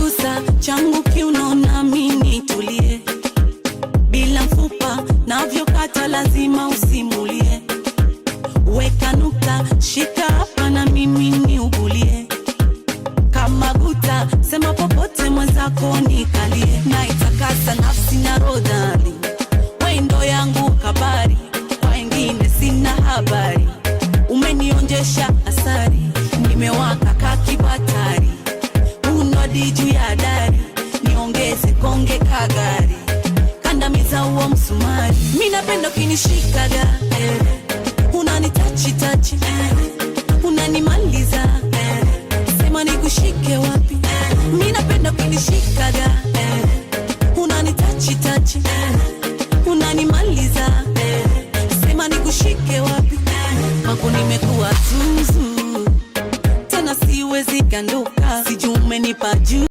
gusa changu kiuno na mimi tulie, bila mfupa navyokata lazima usimulie, weka nukta shika hapa na mimi niugulie, kama guta sema popote mwenzako nikalie, na itakasa nafsi na rodhani, wendo yangu kabari, kwa wengine sina habari, umenionjesha asari, nimewaka kakibatari, unodi juu ya dari, niongeze konge kagari, kandamiza uo msumari, mina pendo kinishikaga, unanitachi tachi, unanimaliza, sema nikushike wapi, mina pendo kinishikaga, unanitachi tachi, unanimaliza, sema nikushike wapi, kwako nimekuwa zuzu, tena siwezi kanduka, sijui umenipa juu.